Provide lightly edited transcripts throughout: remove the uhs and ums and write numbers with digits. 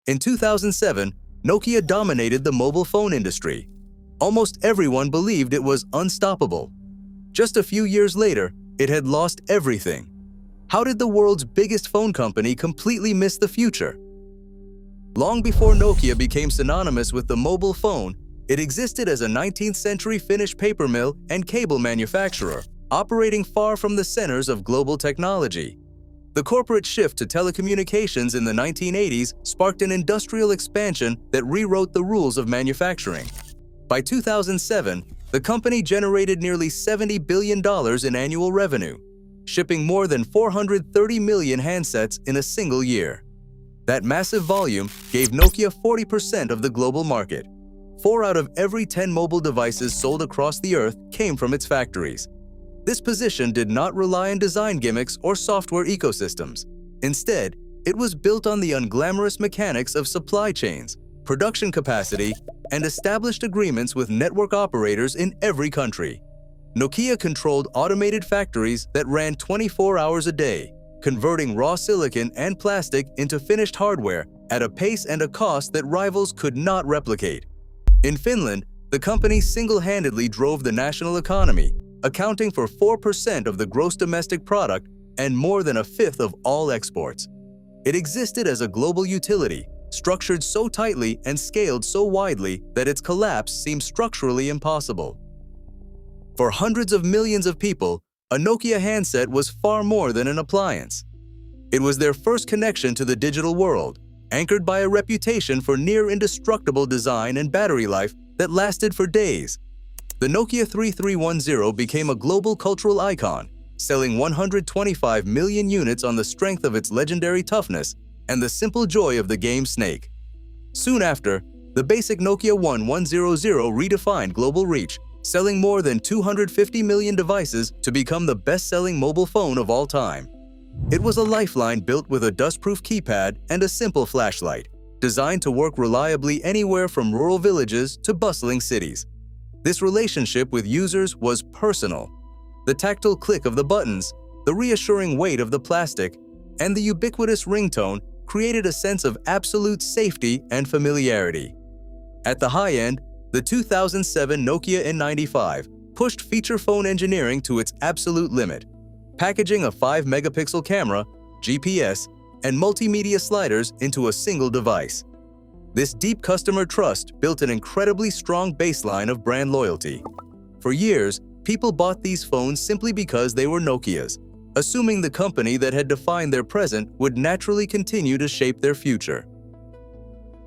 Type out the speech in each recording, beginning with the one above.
In 2007, Nokia dominated the mobile phone industry. Almost everyone believed it was unstoppable. Just a few years later, it had lost everything. How did the world's biggest phone company completely miss the future? Long before Nokia became synonymous with the mobile phone, it existed as a 19th-century Finnish paper mill and cable manufacturer, operating far from the centers of global technology. The corporate shift to telecommunications in the 1980s sparked an industrial expansion that rewrote the rules of manufacturing. By 2007, the company generated nearly $70 billion in annual revenue, shipping more than 430 million handsets in a single year. That massive volume gave Nokia 40% of the global market. 4 out of every 10 mobile devices sold across the earth came from its factories. This position did not rely on design gimmicks or software ecosystems. Instead, it was built on the unglamorous mechanics of supply chains, production capacity, and established agreements with network operators in every country. Nokia controlled automated factories that ran 24 hours a day, converting raw silicon and plastic into finished hardware at a pace and a cost that rivals could not replicate. In Finland, the company single-handedly drove the national economy, accounting for 4% of the gross domestic product and more than a fifth of all exports. It existed as a global utility, structured so tightly and scaled so widely that its collapse seemed structurally impossible. For hundreds of millions of people, a Nokia handset was far more than an appliance. It was their first connection to the digital world, anchored by a reputation for near-indestructible design and battery life that lasted for days. The Nokia 3310 became a global cultural icon, selling 125 million units on the strength of its legendary toughness and the simple joy of the game Snake. Soon after, the basic Nokia 1100 redefined global reach, selling more than 250 million devices to become the best-selling mobile phone of all time. It was a lifeline built with a dust-proof keypad and a simple flashlight, designed to work reliably anywhere from rural villages to bustling cities. This relationship with users was personal. The tactile click of the buttons, the reassuring weight of the plastic, and the ubiquitous ringtone created a sense of absolute safety and familiarity. At the high end, the 2007 Nokia N95 pushed feature phone engineering to its absolute limit, packaging a 5-megapixel camera, GPS, and multimedia sliders into a single device. This deep customer trust built an incredibly strong baseline of brand loyalty. For years, people bought these phones simply because they were Nokia's, assuming the company that had defined their present would naturally continue to shape their future.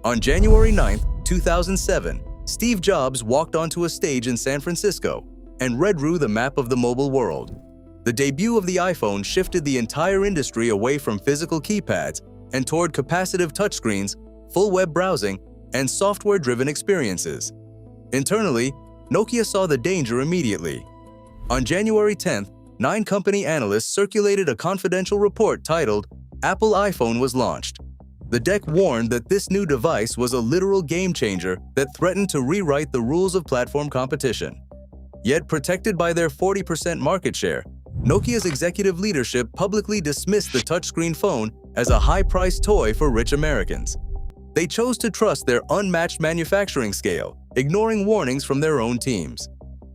On January 9, 2007, Steve Jobs walked onto a stage in San Francisco and redrew the map of the mobile world. The debut of the iPhone shifted the entire industry away from physical keypads and toward capacitive touchscreens, full web browsing, and software-driven experiences. Internally, Nokia saw the danger immediately. On January 10th, 9 company analysts circulated a confidential report titled, "Apple iPhone was launched." The deck warned that this new device was a literal game-changer that threatened to rewrite the rules of platform competition. Yet, protected by their 40% market share, Nokia's executive leadership publicly dismissed the touchscreen phone as a high-priced toy for rich Americans. They chose to trust their unmatched manufacturing scale, ignoring warnings from their own teams.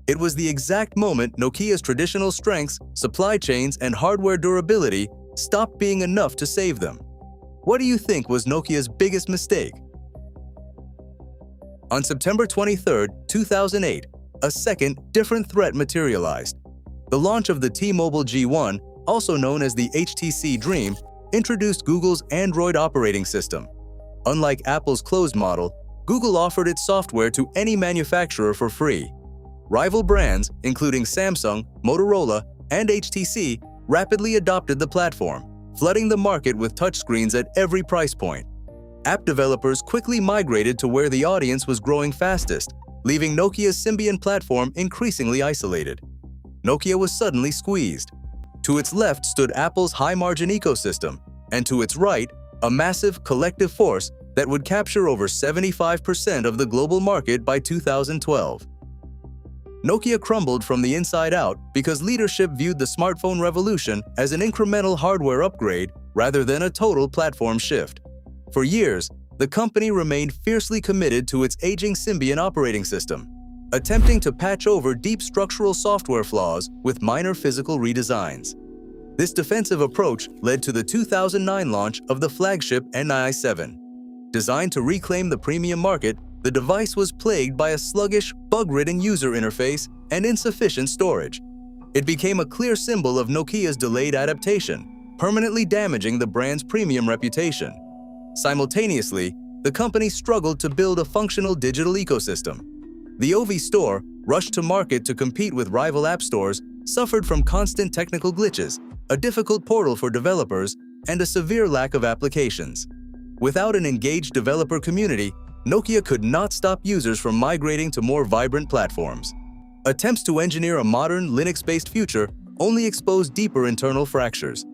It was the exact moment Nokia's traditional strengths, supply chains, and hardware durability stopped being enough to save them. What do you think was Nokia's biggest mistake? On September 23, 2008, a second, different threat materialized. The launch of the T-Mobile G1, also known as the HTC Dream, introduced Google's Android operating system. Unlike Apple's closed model, Google offered its software to any manufacturer for free. Rival brands, including Samsung, Motorola, and HTC, rapidly adopted the platform, flooding the market with touchscreens at every price point. App developers quickly migrated to where the audience was growing fastest, leaving Nokia's Symbian platform increasingly isolated. Nokia was suddenly squeezed. To its left stood Apple's high-margin ecosystem, and to its right, a massive collective force that would capture over 75% of the global market by 2012. Nokia crumbled from the inside out because leadership viewed the smartphone revolution as an incremental hardware upgrade rather than a total platform shift. For years, the company remained fiercely committed to its aging Symbian operating system, attempting to patch over deep structural software flaws with minor physical redesigns. This defensive approach led to the 2009 launch of the flagship Ni7. Designed to reclaim the premium market, the device was plagued by a sluggish, bug-ridden user interface and insufficient storage. It became a clear symbol of Nokia's delayed adaptation, permanently damaging the brand's premium reputation. Simultaneously, the company struggled to build a functional digital ecosystem. The OV Store, rushed to market to compete with rival app stores, suffered from constant technical glitches, a difficult portal for developers, and a severe lack of applications. Without an engaged developer community, Nokia could not stop users from migrating to more vibrant platforms. Attempts to engineer a modern, Linux-based future only exposed deeper internal fractures.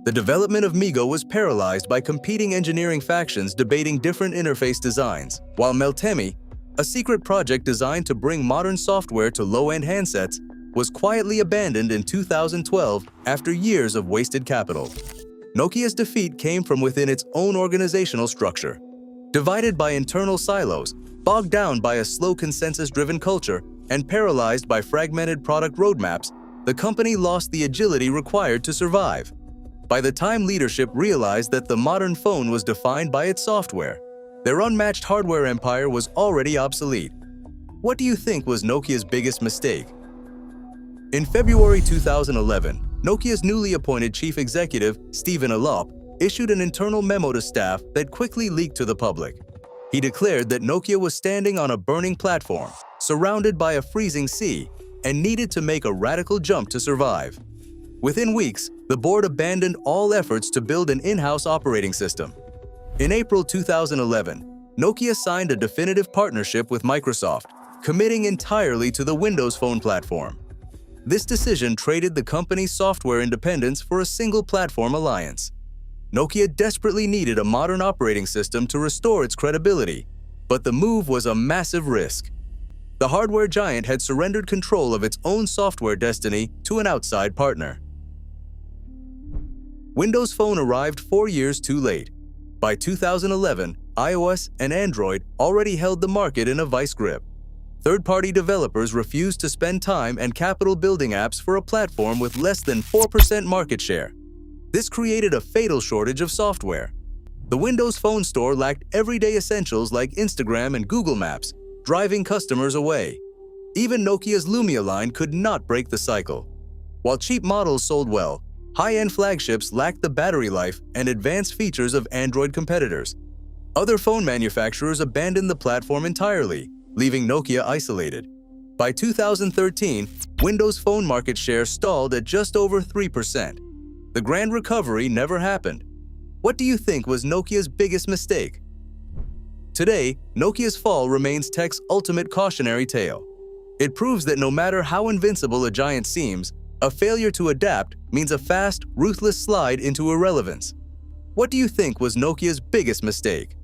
The development of MeeGo was paralyzed by competing engineering factions debating different interface designs, while Meltemi, a secret project designed to bring modern software to low-end handsets, was quietly abandoned in 2012 after years of wasted capital. Nokia's defeat came from within its own organizational structure. Divided by internal silos, bogged down by a slow consensus-driven culture, and paralyzed by fragmented product roadmaps, the company lost the agility required to survive. By the time leadership realized that the modern phone was defined by its software, their unmatched hardware empire was already obsolete. What do you think was Nokia's biggest mistake? In February 2011, Nokia's newly appointed chief executive, Stephen Elop, issued an internal memo to staff that quickly leaked to the public. He declared that Nokia was standing on a burning platform, surrounded by a freezing sea, and needed to make a radical jump to survive. Within weeks, the board abandoned all efforts to build an in-house operating system. In April 2011, Nokia signed a definitive partnership with Microsoft, committing entirely to the Windows Phone platform. This decision traded the company's software independence for a single platform alliance. Nokia desperately needed a modern operating system to restore its credibility, but the move was a massive risk. The hardware giant had surrendered control of its own software destiny to an outside partner. Windows Phone arrived 4 years too late. By 2011, iOS and Android already held the market in a vice grip. Third-party developers refused to spend time and capital building apps for a platform with less than 4% market share. This created a fatal shortage of software. The Windows Phone store lacked everyday essentials like Instagram and Google Maps, driving customers away. Even Nokia's Lumia line could not break the cycle. While cheap models sold well, high-end flagships lacked the battery life and advanced features of Android competitors. Other phone manufacturers abandoned the platform entirely, leaving Nokia isolated. By 2013, Windows Phone market share stalled at just over 3%. The grand recovery never happened. What do you think was Nokia's biggest mistake? Today, Nokia's fall remains tech's ultimate cautionary tale. It proves that no matter how invincible a giant seems, a failure to adapt means a fast, ruthless slide into irrelevance. What do you think was Nokia's biggest mistake?